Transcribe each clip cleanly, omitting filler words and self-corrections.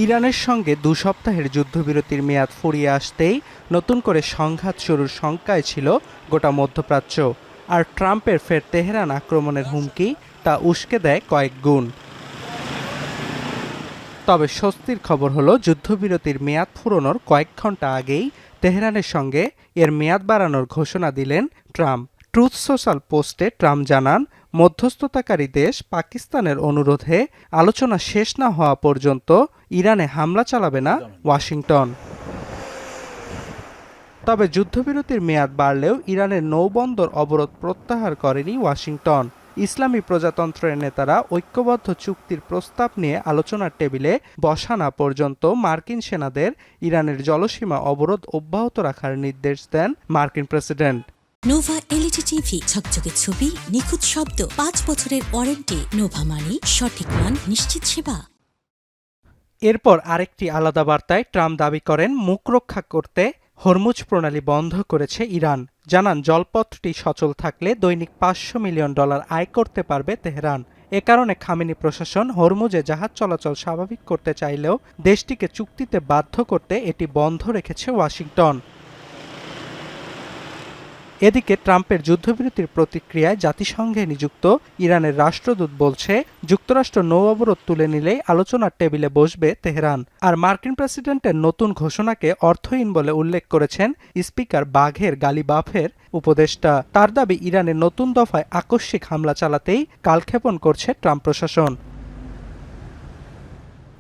ইরানের সঙ্গে ২ সপ্তাহের যুদ্ধবিরতির মেয়াদ ফুরিয়ে আসতেই নতুন করে সংঘাত শুরুর শঙ্কায় ছিল গোটা মধ্যপ্রাচ্য। আর ট্রাম্পের ফের তেহরান আক্রমণের হুমকি তা উস্কে দেয় কয়েক গুণ। তবে স্বস্তির খবর হলো, যুদ্ধবিরতির মেয়াদ ফুরোনোর কয়েক ঘণ্টা আগেই তেহরানের সঙ্গে এর মেয়াদ বাড়ানোর ঘোষণা দিলেন ট্রাম্প। ট্রুথ সোশ্যাল পোস্টে ট্রাম্প জানান, মধ্যস্থতাকারী দেশ পাকিস্তানের অনুরোধে আলোচনা শেষ না হওয়া পর্যন্ত ইরানে হামলা চালাবে না ওয়াশিংটন। তবে যুদ্ধবিরতির মেয়াদ বাড়লেও ইরানের নৌবন্দর অবরোধ প্রত্যাহার করেনি ওয়াশিংটন। ইসলামী প্রজাতন্ত্রের নেতারা ঐক্যবদ্ধ চুক্তির প্রস্তাব নিয়ে আলোচনার টেবিলে বসা না পর্যন্ত মার্কিন সেনাদের ইরানের জলসীমা অবরোধ অব্যাহত রাখার নির্দেশ দেন মার্কিন প্রেসিডেন্ট। নোভা এলইডি টিভি, ঝকঝকে ছবি, নিখুঁত শব্দ, ৫ বছরের ওয়ারেন্টি। নোভা মানে সঠিক মান, নিশ্চিত সেবা। এরপর আরেকটি আলাদা বার্তায় ট্রাম্প দাবি করেন, মুখ রক্ষা করতে হরমুজ প্রণালী বন্ধ করেছে ইরান। জানান, জলপথটি সচল থাকলে দৈনিক $500 মিলিয়ন আয় করতে পারবে তেহরান। এ কারণে খামেনি প্রশাসন হরমুজে জাহাজ চলাচল স্বাভাবিক করতে চাইলেও দেশটিকে চুক্তিতে বাধ্য করতে এটি বন্ধ রেখেছে ওয়াশিংটন। এদিকে ট্রাম্পের যুদ্ধবিরতির প্রতিক্রিয়ায় জাতিসংঘে নিযুক্ত ইরানের রাষ্ট্রদূত বলছে, যুক্তরাষ্ট্র নৌ অবরোধ তুলে নিলেই আলোচনার টেবিলে বসবে তেহরান। আর মার্কিন প্রেসিডেন্টের নতুন ঘোষণাকে অর্থহীন বলে উল্লেখ করেছেন স্পিকার বাঘের গালিবাফের উপদেষ্টা। তার দাবি, ইরানের নতুন দফায় আকস্মিক হামলা চালাতেই কালক্ষেপণ করছে ট্রাম্প প্রশাসন।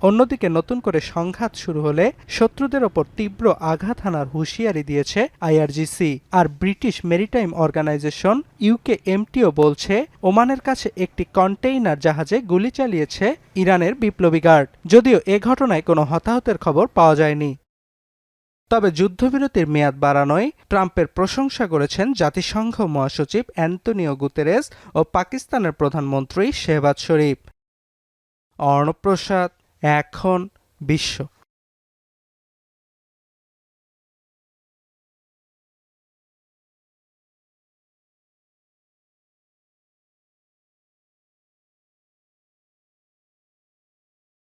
অন্যদিকে নতুন করে সংঘাত শুরু হলে শত্রুদের ওপর তীব্র আঘাত হানার হুঁশিয়ারি দিয়েছে আইআরজিসি। আর ব্রিটিশ মেরিটাইম অর্গানাইজেশন ইউকেএমটিও বলছে, ওমানের কাছে একটি কন্টেইনার জাহাজে গুলি চালিয়েছে ইরানের বিপ্লবী গার্ড। যদিও এ ঘটনায় কোনো হতাহতের খবর পাওয়া যায়নি। তবে যুদ্ধবিরতির মেয়াদ বাড়ানোয় ট্রাম্পের প্রশংসা করেছেন জাতিসংঘ মহাসচিব অ্যান্তনিও গুতেরেস ও পাকিস্তানের প্রধানমন্ত্রী শেহবাজ শরীফ। অর্ণব প্রসাদ, এখন বিশ্ব।